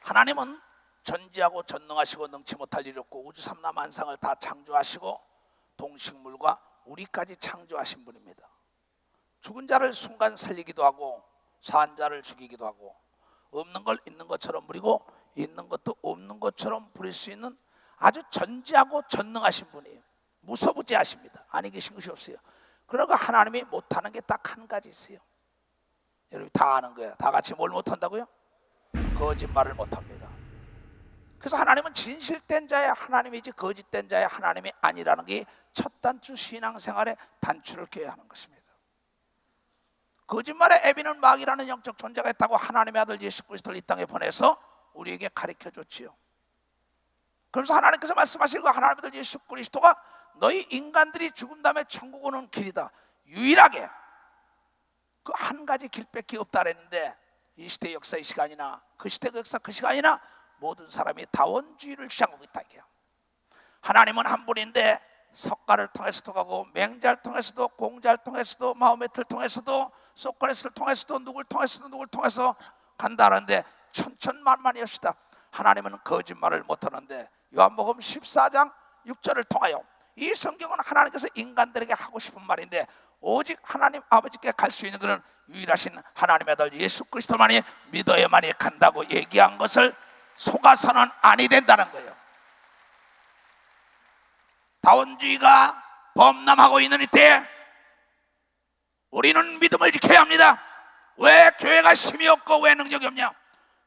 하나님은 전지하고 전능하시고 능치 못할 일 없고 우주 삼라 만상을 다 창조하시고 동식물과 우리까지 창조하신 분입니다. 죽은 자를 순간 살리기도 하고 산 자를 죽이기도 하고 없는 걸 있는 것처럼 부리고 있는 것도 없는 것처럼 부릴 수 있는 아주 전지하고 전능하신 분이에요. 무소부재하십니다. 아니 계신 것이 없어요. 그러니까 하나님이 못하는 게 딱 한 가지 있어요. 여러분 다 아는 거예요. 다 같이 뭘 못한다고요? 거짓말을 못합니다. 그래서 하나님은 진실된 자의 하나님이지 거짓된 자의 하나님이 아니라는 게 첫 단추 신앙생활의 단추를 껴야 하는 것입니다. 거짓말의 애비는 마귀라는 영적 존재가 있다고 하나님의 아들 예수 그리스도를 이 땅에 보내서 우리에게 가르쳐줬지요. 그래서 하나님께서 말씀하시는 하나님의 아들 예수 그리스도가 너희 인간들이 죽은 다음에 천국 오는 길이다. 유일하게 그 한 가지 길밖에 없다 그랬는데 이 시대 역사의 시간이나 그 시대 그 역사 그 시간이나 모든 사람이 다원주의를 주장하고 있다 이게요. 하나님은 한 분인데 석가를 통해서도 가고 맹자를 통해서도 공자를 통해서도 마호메트를 통해서도 소크라테스를 통해서도 누굴 통해서 간다는데 천천만만이었다. 하나님은 거짓말을 못하는데 요한복음 14장 6절을 통하여 이 성경은 하나님께서 인간들에게 하고 싶은 말인데 오직 하나님 아버지께 갈 수 있는 것은 유일하신 하나님의 아들 예수 그리스도만이 믿어야만이 간다고 얘기한 것을 속아서는 아니 된다는 거예요. 다원주의가 범람하고 있는 이때 우리는 믿음을 지켜야 합니다. 왜 교회가 힘이 없고 왜 능력이 없냐?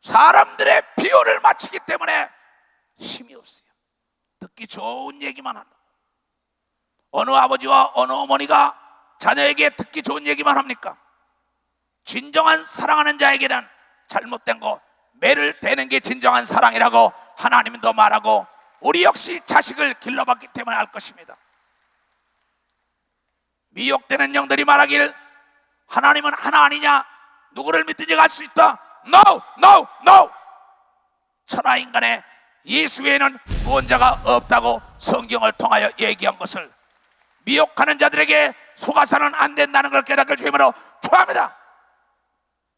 사람들의 비호를 맞추기 때문에 힘이 없어요. 듣기 좋은 얘기만 한다. 어느 아버지와 어느 어머니가 자녀에게 듣기 좋은 얘기만 합니까? 진정한 사랑하는 자에게는 잘못된 거 매를 대는 게 진정한 사랑이라고 하나님도 말하고 우리 역시 자식을 길러봤기 때문에 알 것입니다. 미혹되는 영들이 말하길 하나님은 하나 아니냐? 누구를 믿든지 갈 수 있다. No, no, no. 천하인간에 예수 외에는 구원자가 없다고 성경을 통하여 얘기한 것을 미혹하는 자들에게 속아서는 안 된다는 걸 깨닫을 주님으로 축원합니다.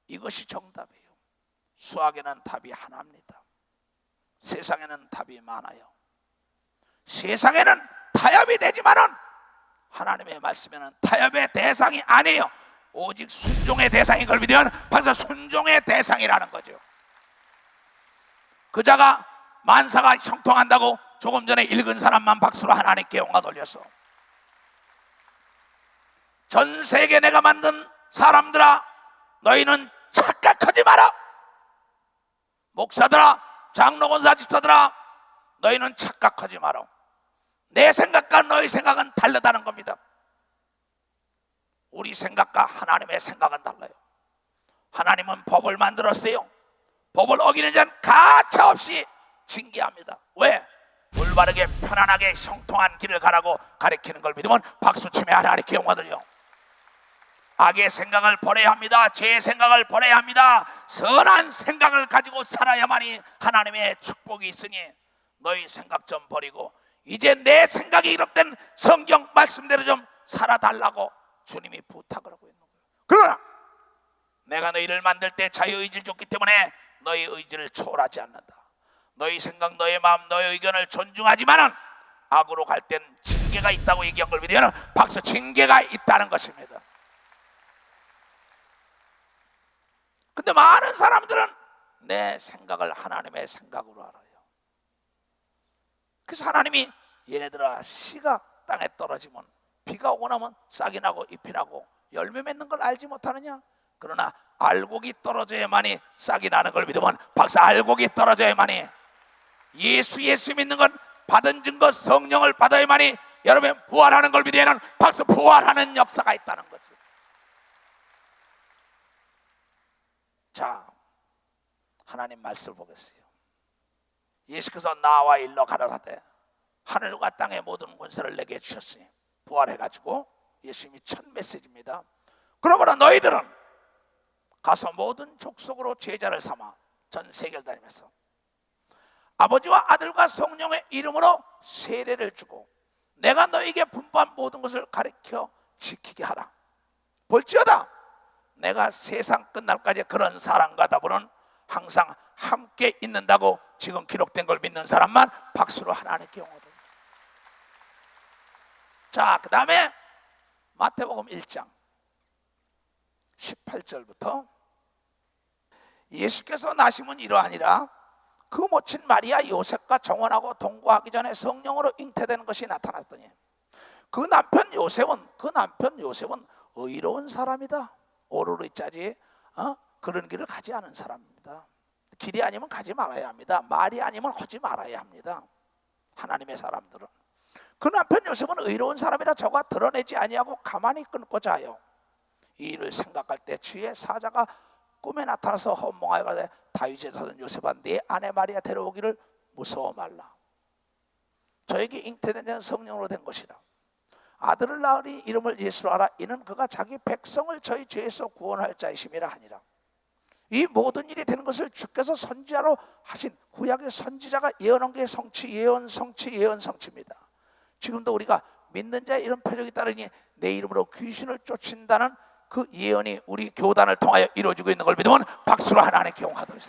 이것이 정답이에요. 수학에는 답이 하나입니다. 세상에는 답이 많아요. 세상에는 타협이 되지만은 하나님의 말씀에는 타협의 대상이 아니에요. 오직 순종의 대상인 걸 믿으면 벌써 순종의 대상이라는 거죠. 그자가 만사가 형통한다고 조금 전에 읽은 사람만 박수로 하나님께 영광 돌려서 전 세계 내가 만든 사람들아 너희는 착각하지 마라. 목사들아 장로권사 집사들아 너희는 착각하지 마라. 내 생각과 너희 생각은 다르다는 겁니다. 우리 생각과 하나님의 생각은 달라요. 하나님은 법을 만들었어요. 법을 어기는 자는 가차없이 징계합니다. 왜? 올바르게 편안하게 형통한 길을 가라고 가리키는 걸 믿으면 박수치며 하나님께 영광 돌려. 악의 생각을 버려야 합니다. 죄의 생각을 버려야 합니다. 선한 생각을 가지고 살아야만이 하나님의 축복이 있으니 너희 생각 좀 버리고 이제 내 생각이 이렇된 성경 말씀대로 좀 살아달라고 주님이 부탁을 하고 있는 거예요. 그러나 내가 너희를 만들 때 자유의지를 줬기 때문에 너희 의지를 초월하지 않는다. 너희 생각, 너희 마음, 너희 의견을 존중하지만은 악으로 갈 땐 징계가 있다고 얘기한 걸 믿으면 박수 징계가 있다는 것입니다. 근데 많은 사람들은 내 생각을 하나님의 생각으로 알아요. 그래서 하나님이 얘네들아 씨가 땅에 떨어지면 비가 오고 나면 싹이 나고 잎이 나고 열매 맺는 걸 알지 못하느냐? 그러나 알곡이 떨어져야만이 싹이 나는 걸 믿으면 박사 알곡이 떨어져야만이 예수 믿는 건 받은 증거 성령을 받아야만이 여러분 부활하는 걸 믿으면 박사 부활하는 역사가 있다는 거죠. 자, 하나님 말씀을 보겠어요. 예수께서 나와 일러 가라사대 하늘과 땅의 모든 권세를 내게 주셨으니 부활해가지고 예수님이 첫 메시지입니다. 그러므로 너희들은 가서 모든 족속으로 제자를 삼아 전 세계를 다니면서 아버지와 아들과 성령의 이름으로 세례를 주고 내가 너희에게 분부한 모든 것을 가르쳐 지키게 하라. 볼지어다 내가 세상 끝날까지 그런 사랑과 답은 항상 함께 있는다고 지금 기록된 걸 믿는 사람만 박수로 하나님께 영광을. 자, 그 다음에 마태복음 1장 18절부터 예수께서 나심은 이러하니라. 그 모친 마리아 요셉과 정혼하고 동거하기 전에 성령으로 잉태되는 것이 나타났더니 그 남편 요셉은 의로운 사람이다. 오르르 짜지 그런 길을 가지 않은 사람입니다. 길이 아니면 가지 말아야 합니다. 말이 아니면 하지 말아야 합니다. 하나님의 사람들은. 그 남편 요셉은 의로운 사람이라 저가 드러내지 아니하고 가만히 끊고자 하여 이 일을 생각할 때 주의 사자가 꿈에 나타나서 헌몽하여 가되 다윗의 자손 요셉아 네 아내 마리아 데려오기를 무서워 말라. 저에게 잉태된 자는 성령으로 된 것이라. 아들을 낳으니 이름을 예수로 하라. 이는 그가 자기 백성을 저희 죄에서 구원할 자이심이라 하니라. 이 모든 일이 되는 것을 주께서 선지자로 하신 구약의 선지자가 예언한 게 성취, 예언, 성취, 예언, 성취입니다. 지금도 우리가 믿는 자의 이런 표적이 따르니 내 이름으로 귀신을 쫓는다는 그 예언이 우리 교단을 통하여 이루어지고 있는 걸 믿으면 박수로 하나님께 영광하도록.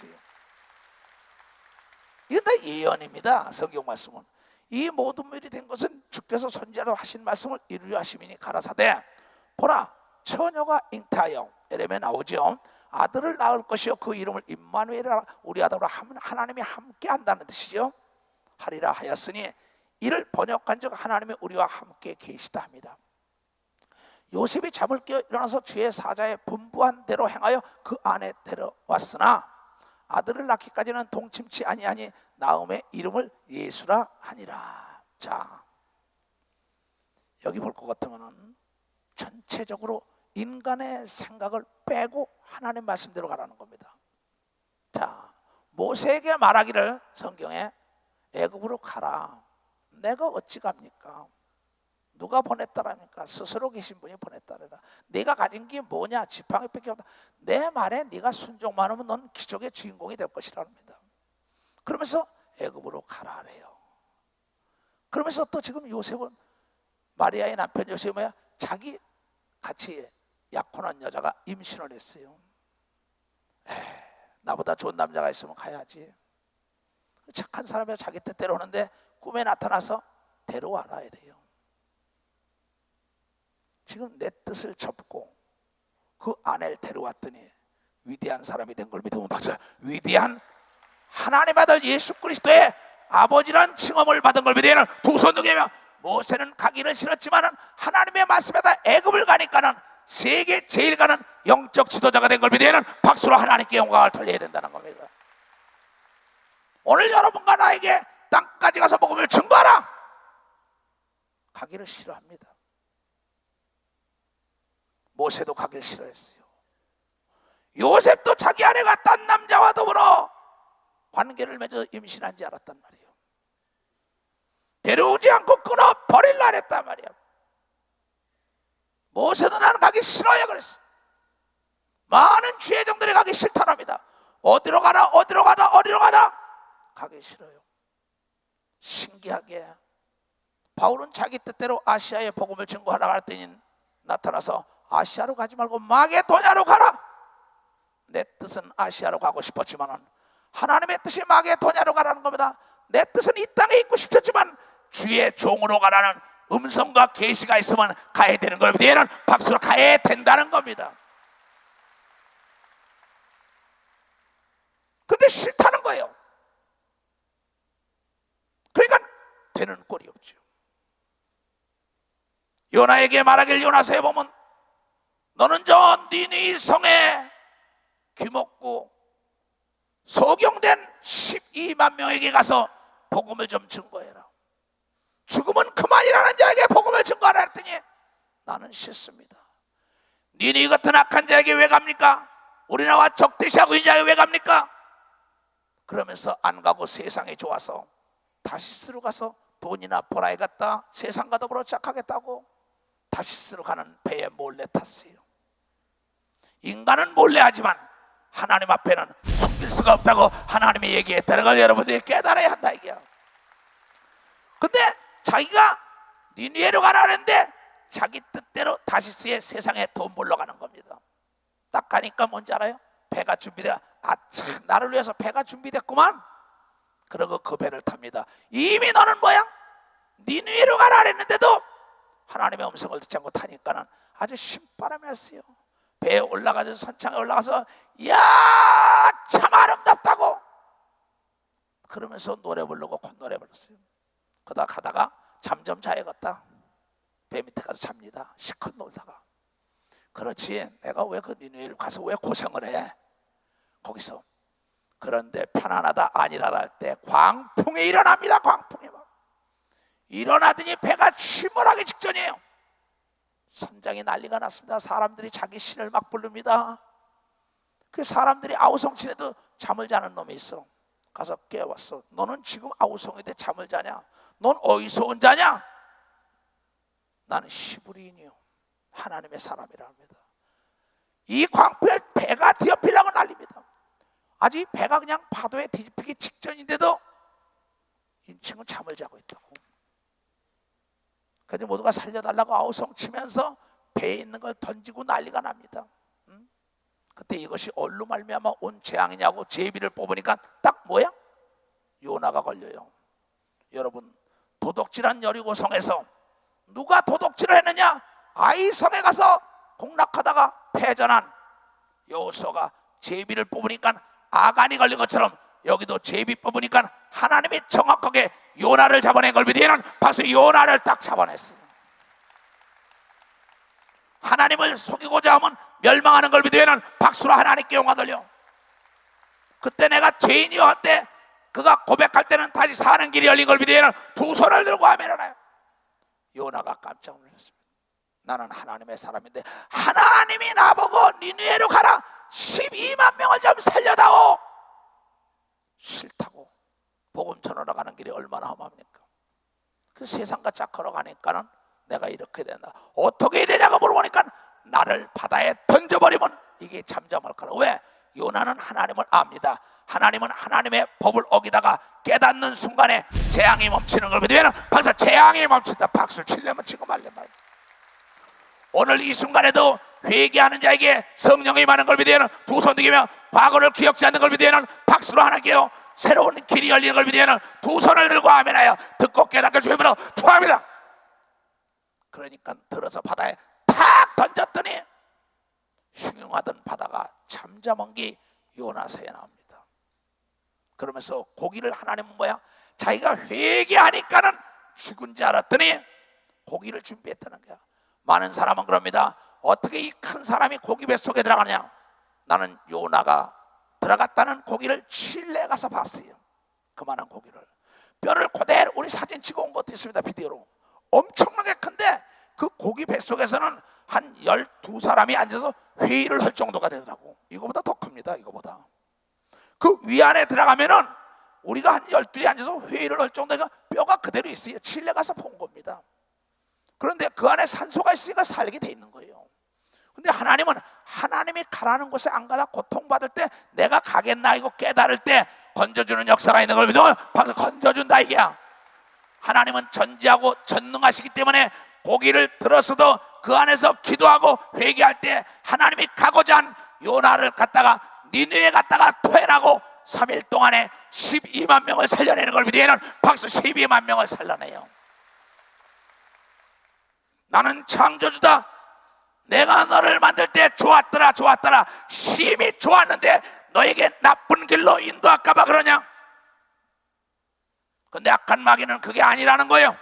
이건 다 예언입니다. 성경 말씀은. 이 모든 일이 된 것은 주께서 선지자로 하신 말씀을 이루려 하심이니 가라사대 보라 처녀가 잉태하여 에레미야에 나오죠. 아들을 낳을 것이요 그 이름을 임마누엘이라. 우리 아들로 하나님이 함께 한다는 뜻이죠. 하리라 하였으니 이를 번역한 즉 하나님이 우리와 함께 계시다 합니다. 요셉이 잠을 깨어 일어나서 주의 사자의 분부한 대로 행하여 그 안에 데려왔으나 아들을 낳기까지는 동침치 아니하니 나음의 이름을 예수라 하니라. 자, 여기 볼 것 같으면 전체적으로 인간의 생각을 빼고 하나님 말씀대로 가라는 겁니다. 자, 모세에게 말하기를 성경에 애굽으로 가라. 내가 어찌 갑니까? 누가 보냈다랍니까? 스스로 계신 분이 보냈다래라. 네가 가진 게 뭐냐? 지팡이 밖에 없다. 내 말에 네가 순종만 하면 넌 기적의 주인공이 될 것이랍니다. 그러면서 애굽으로 가라래요. 그러면서 또 지금 요셉은 마리아의 남편 요셉이 뭐야? 자기 같이 약혼한 여자가 임신을 했어요. 나보다 좋은 남자가 있으면 가야지. 착한 사람이 자기 뜻대로 오는데 꿈에 나타나서 데려와라 이래요. 지금 내 뜻을 접고 그 아내를 데려왔더니 위대한 사람이 된 걸 믿으면 박수. 위대한 하나님 아들 예수 그리스도의 아버지란 칭함을 받은 걸 믿으면 두 손 들며 모세는 가기는 싫었지만 하나님의 말씀에 따라 애굽을 가니까는 세계 제일 가는 영적 지도자가 된 걸 믿으면 박수로 하나님께 영광을 돌려야 된다는 겁니다. 오늘 여러분과 나에게 땅까지 가서 복음을 증거하라. 가기를 싫어합니다. 모세도 가기를 싫어했어요. 요셉도 자기 아내가 딴 남자와 더불어 관계를 맺어 임신한 지 알았단 말이에요. 데려오지 않고 끊어 버릴라 그랬단 말이에요. 모세도 나는 가기 싫어요 그랬어. 많은 주의종들이 가기 싫다랍니다. 어디로 가나 가기 싫어요. 신기하게 바울은 자기 뜻대로 아시아에 복음을 증거하라고 했더니 나타나서 아시아로 가지 말고 마게도냐로 가라. 내 뜻은 아시아로 가고 싶었지만 하나님의 뜻이 마게도냐로 가라는 겁니다. 내 뜻은 이 땅에 있고 싶었지만 주의 종으로 가라는 음성과 계시가 있으면 가야 되는 겁니다. 얘는 박수로 가야 된다는 겁니다. 근데 싫다는 거예요. 그러니까 되는 꼴이 없죠. 요나에게 말하길 요나서에 보면 너는 저 니느웨 성에 귀먹고 소경된 12만 명에게 가서 복음을 좀 증거해라. 죽음은 그만이라는 자에게 복음을 증거하라 했더니 나는 싫습니다. 니느웨 같은 악한 자에게 왜 갑니까? 우리나라와 적대시하고 있는 자에게 왜 갑니까? 그러면서 안 가고 세상이 좋아서 다시스로 가서 돈이나 보라에 갔다 세상과 더불어 착하겠다고 다시스로 가는 배에 몰래 탔어요. 인간은 몰래 하지만 하나님 앞에는 숨길 수가 없다고 하나님이 얘기했다는 걸 여러분들이 깨달아야 한다 이게요. 근데 자기가 니느웨로 가라 그랬는데 자기 뜻대로 다시스의 세상에 돈 벌러 가는 겁니다. 딱 가니까 뭔지 알아요? 배가 준비돼 참 나를 위해서 배가 준비됐구만. 그러고 그 배를 탑니다. 이미 너는 뭐야? 니느웨로 가라 그랬는데도 하나님의 음성을 듣지 않고 타니까는 아주 신바람이 났어요. 배에 올라가서 선창에 올라가서 야 참 아름답다고 그러면서 노래 부르고 콧노래 불렀어요. 그러다 가다가 잠 좀 자야겠다. 배 밑에 가서 잡니다. 실컷 놀다가. 그렇지, 내가 왜 그 니느웨를 가서 왜 고생을 해? 거기서. 그런데 편안하다 아니라다 할 때 광풍이 일어납니다. 광풍이 막 일어나더니 배가 침몰하기 직전이에요. 선장이 난리가 났습니다. 사람들이 자기 신을 막 부릅니다. 그 사람들이 아우성치는데도 잠을 자는 놈이 있어. 가서 깨웠어. 너는 지금 아우성인데 잠을 자냐? 넌 어디서 온 자냐? 나는 히브리인이요, 하나님의 사람이라 합니다. 이 광풍에 배가 뒤엎이려고 난립니다. 아직 배가 그냥 파도에 뒤집히기 직전인데도 이 친구는 잠을 자고 있다고. 그래서 모두가 살려달라고 아우성치면서 배에 있는 걸 던지고 난리가 납니다. 그때 이것이 얼로 말미암아 온 재앙이냐고 제비를 뽑으니까 딱 뭐야? 요나가 걸려요. 여러분, 도둑질한 여리고성에서 누가 도둑질을 했느냐? 아이성에 가서 공락하다가 패전한 여호수아가 제비를 뽑으니까 아간이 걸린 것처럼 여기도 제비 뽑으니까 하나님이 정확하게 요나를 잡아낸 걸 비대에는 박수. 요나를 딱 잡아냈어요. 하나님을 속이고자 하면 멸망하는 걸 비대에는 박수로 하나님께 영광 돌려. 그때 내가 죄인이요 할 때 그가 고백할 때는 다시 사는 길이 열린 걸 비대에는 두 손을 들고 아멘을 해요. 요나가 깜짝 놀랐습니다. 나는 하나님의 사람인데 하나님이 나보고 니느웨로 가라 12만 명을 좀 살려다오. 싫다고. 복음 전하러 가는 길이 얼마나 험합니까? 그 세상과 쫙 걸어가니까는 내가 이렇게 된다. 어떻게 되냐고 물어보니까 나를 바다에 던져버리면 이게 잠잠할 거라. 왜? 요나는 하나님을 압니다. 하나님은 하나님의 법을 어기다가 깨닫는 순간에 재앙이 멈추는 걸 믿으면 벌써 재앙이 멈춘다. 박수를 치려면 치고 말려 말. 오늘 이 순간에도 회개하는 자에게 성령이 임하는 걸 믿으면 두 손 들기며 과거를 기억지 않는 걸 믿으면 박수로 하나님께요 새로운 길이 열리는 걸 믿으면 두 손을 들고 아멘하여 듣고 깨닫게 주님으로 투합니다. 그러니까 들어서 바다에 탁 던졌더니 흉흉하던 바다가 잠잠한 게 요나서에 나옵니다. 그러면서 고기를 하나님은 뭐야? 자기가 회개하니까는 죽은 줄 알았더니 고기를 준비했다는 거야. 많은 사람은 그럽니다. 어떻게 이 큰 사람이 고기 뱃속에 들어가냐? 나는 요나가 들어갔다는 고기를 칠레에 가서 봤어요. 그만한 고기를 뼈를 그대로 우리 사진 찍어 온 것도 있습니다. 비디오로 엄청나게 큰데 그 고기 뱃속에서는 한 12사람이 앉아서 회의를 할 정도가 되더라고. 이거보다 더 큽니다. 이거보다. 그 위안에 들어가면은 우리가 한 12이 앉아서 회의를 할 정도가 뼈가 그대로 있어요. 칠레 가서 본 겁니다. 그런데 그 안에 산소가 있으니까 살게 돼 있는 거예요. 근데 하나님은 하나님이 가라는 곳에 안 가다 고통받을 때 내가 가겠나 이거 깨달을 때 건져주는 역사가 있는 걸 믿으면 바로 건져준다 이게야. 하나님은 전지하고 전능하시기 때문에 고기를 들었어도 그 안에서 기도하고 회개할 때 하나님이 가고자 한 요나를 갖다가 니느웨에 갔다가 토해라고 3일 동안에 12만 명을 살려내는 걸 믿으면 박수. 12만 명을 살려내요. 나는 창조주다. 내가 너를 만들 때 좋았더라 좋았더라 심히 좋았는데 너에게 나쁜 길로 인도할까 봐 그러냐? 근데 악한 마귀는 그게 아니라는 거예요.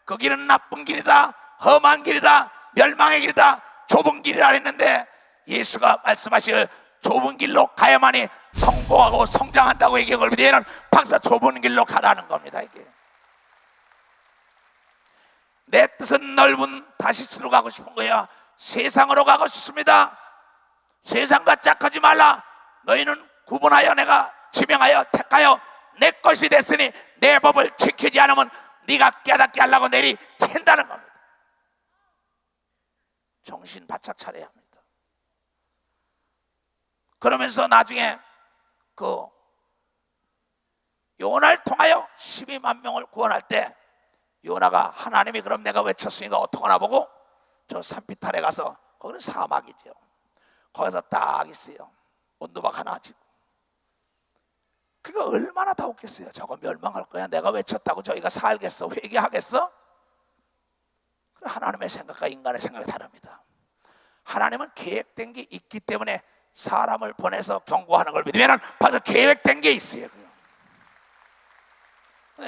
그 길은 나쁜 길이다, 험한 길이다, 멸망의 길이다, 좁은 길이라 했는데 예수가 말씀하실 좁은 길로 가야만이 성공하고 성장한다고 얘기한 걸 믿으면 박사 좁은 길로 가라는 겁니다. 이게 내 뜻은 넓은 다시스로 가고 싶은 거야. 세상으로 가고 싶습니다. 세상과 짝하지 말라. 너희는 구분하여 내가 지명하여 택하여 내 것이 됐으니 내 법을 지키지 않으면 네가 깨닫게 하려고 내리친다는 겁니다. 정신 바짝 차려야 합니다. 그러면서 나중에 그 요나를 통하여 12만 명을 구원할 때 요나가 하나님이 그럼 내가 외쳤으니까 어떡하나 보고 저 산비탈에 가서 거기는 사막이죠. 거기서 딱 있어요. 온도막 하나 지고 그거 얼마나 다 웃겠어요. 저거 멸망할 거야. 내가 외쳤다고 저희가 살겠어? 회개하겠어? 하나님의 생각과 인간의 생각이 다릅니다. 하나님은 계획된 게 있기 때문에 사람을 보내서 경고하는 걸 믿으면 벌써 계획된 게 있어요.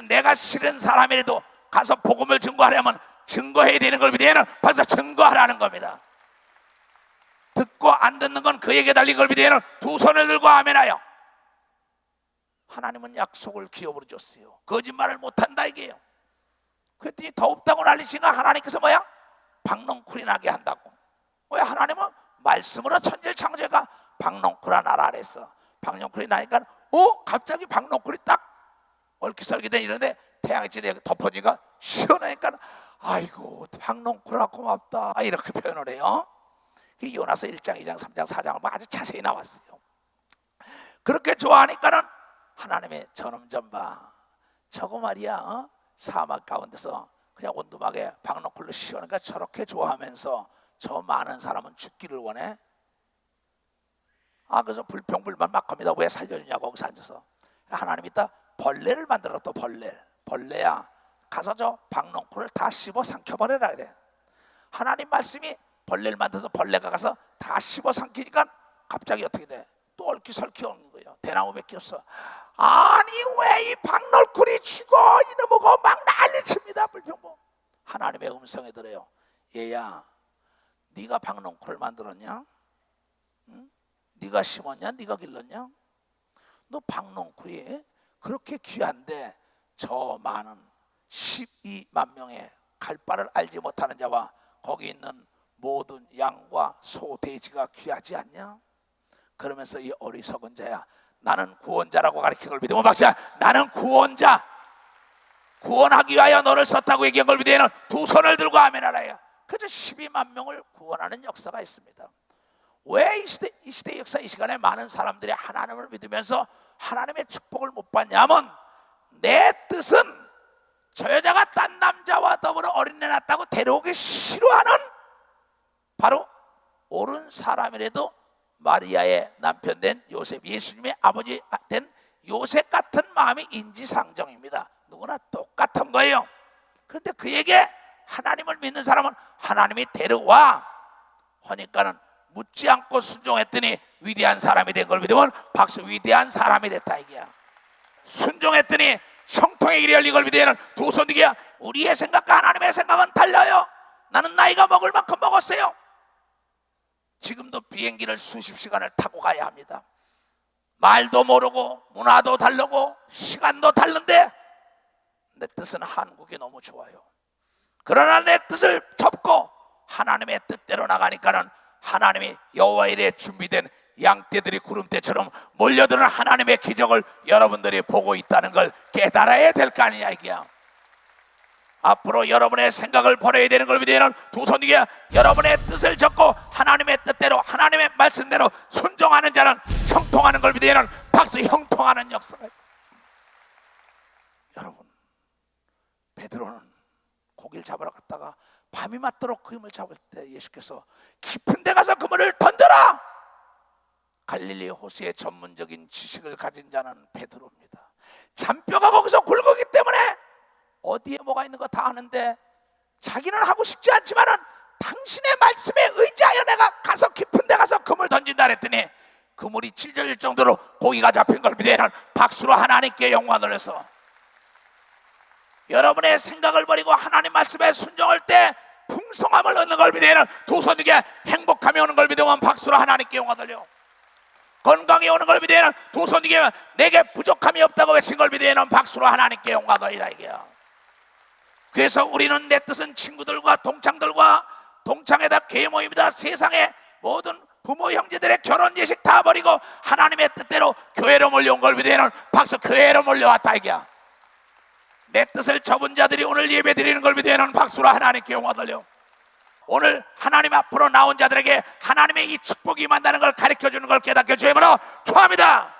내가 싫은 사람이라도 가서 복음을 증거하려면 증거해야 되는 걸 믿으면 벌써 증거하라는 겁니다. 듣고 안 듣는 건 그에게 달린 걸 믿으면 두 손을 들고 아멘하여. 하나님은 약속을 기업으로 줬어요. 거짓말을 못한다 이게요. 그랬더니 더웁다고 난리치니까 하나님께서 뭐야? 박농쿨이 나게 한다고. 왜? 하나님은 말씀으로 천지를 창조해가 박농쿨아 나라 그랬어. 박농쿨이 나니까 갑자기 박농쿨이 딱 얼기설기된 이런데 태양이 찌대 덮어지니까 시원하니까 아이고 박농쿨아 고맙다 이렇게 표현을 해요. 요나서 1장 2장 3장 4장을 아주 자세히 나왔어요. 그렇게 좋아하니까는 하나님의 저놈 좀 봐. 저거 말이야 사막 가운데서 그냥 온두막에 박농쿨로 시원하니까 저렇게 좋아하면서 저 많은 사람은 죽기를 원해? 그래서 불평불만 막 합니다. 왜 살려주냐고 거기서 앉아서. 하나님이 이따 벌레를 만들었다. 벌레야 가서 저 박농쿨을 다 씹어 삼켜버려라 그래. 하나님 말씀이 벌레를 만들어서 벌레가 가서 다 씹어 삼키니까 갑자기 어떻게 돼? 또 얼기설기 오는 거예요. 대나무밖에 없어. 아니 왜 이 박농쿨이 죽어 이놈하고 막 난리칩니다. 불평불. 하나님의 음성에 들어요. 얘야 네가 박농쿨을 만들었냐? 응? 네가 심었냐? 네가 길렀냐? 너 박농쿨이 그렇게 귀한데 저 많은 12만 명의 갈 바를 알지 못하는 자와 거기 있는 모든 양과 소, 돼지가 귀하지 않냐? 그러면서 이 어리석은 자야 나는 구원자라고 가르친 걸 믿으면 박사 나는 구원자 구원하기 위하여 너를 썼다고 얘기한 걸 믿으면 두 손을 들고 아멘하라야. 그저 12만 명을 구원하는 역사가 있습니다. 왜 이 시대 역사 이 시간에 많은 사람들이 하나님을 믿으면서 하나님의 축복을 못 받냐면 내 뜻은 저 여자가 딴 남자와 더불어 어린애 낳았다고 데려오기 싫어하는 바로 옳은 사람이라도 마리아의 남편 된 요셉, 예수님의 아버지 된 요셉 같은 마음이 인지상정입니다. 누구나 똑같은 거예요. 그런데 그에게 하나님을 믿는 사람은 하나님이 데려와 하니까는 묻지 않고 순종했더니 위대한 사람이 된 걸 믿으면 박수. 위대한 사람이 됐다 이게야. 순종했더니 형통의 길이 열린 걸 믿으면 두 손 들기야. 우리의 생각과 하나님의 생각은 달라요. 나는 나이가 먹을 만큼 먹었어요. 지금도 비행기를 수십 시간을 타고 가야 합니다. 말도 모르고 문화도 다르고 시간도 다른데 내 뜻은 한국이 너무 좋아요. 그러나 내 뜻을 접고 하나님의 뜻대로 나가니까는 하나님이 여호와 이레 준비된 양떼들이 구름대처럼 몰려드는 하나님의 기적을 여러분들이 보고 있다는 걸 깨달아야 될 거 아니냐 이게야. 앞으로 여러분의 생각을 버려야 되는 걸 믿으면 두 손 위에 여러분의 뜻을 접고 하나님의 뜻대로 하나님의 말씀대로 순종하는 자는 형통하는 걸 믿으면 박수. 형통하는 역사가 있다. 여러분 베드로는 고기를 잡으러 갔다가 밤이 맞도록 그물을 잡을 때 예수께서 깊은 데 가서 그물을 던져라. 갈릴리 호수의 전문적인 지식을 가진 자는 베드로입니다. 잔뼈가 거기서 굵기 때문에 어디에 뭐가 있는 거 다 아는데 자기는 하고 싶지 않지만은 당신의 말씀에 의지하여 내가 가서 깊은 데 가서 그물 던진다 그랬더니 그물이 찢어질 정도로 고기가 잡힌 걸 믿으면 박수로 하나님께 영광을 돌려서 여러분의 생각을 버리고 하나님 말씀에 순종할 때 풍성함을 얻는 걸 믿으면 두 손 위에 행복함이 오는 걸 믿으면 박수로 하나님께 영광을 돌려. 건강이 오는 걸 믿으면 두 손 위에 내게 부족함이 없다고 외친 걸 믿으면 박수로 하나님께 영광을 돌리라 이게요. 그래서 우리는 내 뜻은 친구들과 동창들과 동창회다 교회 모임이다 세상의 모든 부모 형제들의 결혼 예식 다 버리고 하나님의 뜻대로 교회로 몰려온 걸 믿으면 박수. 교회로 몰려왔다 이게야. 내 뜻을 접은 자들이 오늘 예배 드리는 걸 믿으면 박수로 하나님께 영광 돌려. 오늘 하나님 앞으로 나온 자들에게 하나님의 이 축복이 임한다는 걸 가르쳐주는 걸 깨닫게 주님으로 축복합니다.